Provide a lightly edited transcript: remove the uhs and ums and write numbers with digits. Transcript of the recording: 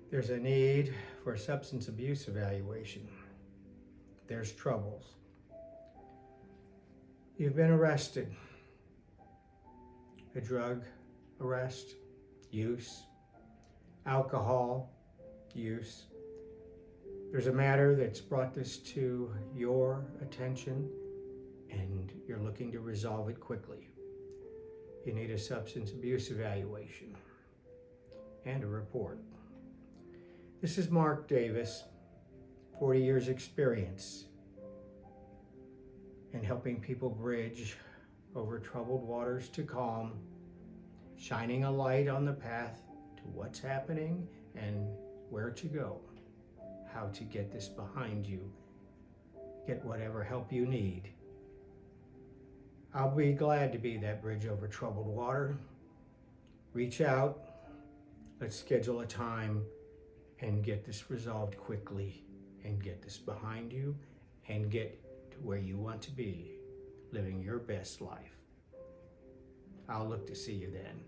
There's a need for a substance abuse evaluation. There's troubles. You've been arrested. A drug arrest, use, alcohol use. There's a matter that's brought this to your attention and you're looking to resolve it quickly. You need a substance abuse evaluation and a report. This is Mark Davis, 40 years experience in helping people bridge over troubled waters to calm, shining a light on the path to what's happening and where to go, how to get this behind you, get whatever help you need. I'll be glad to be that bridge over troubled water. Reach out, let's schedule a time and get this resolved quickly and get this behind you and get to where you want to be, living your best life. I'll look to see you then.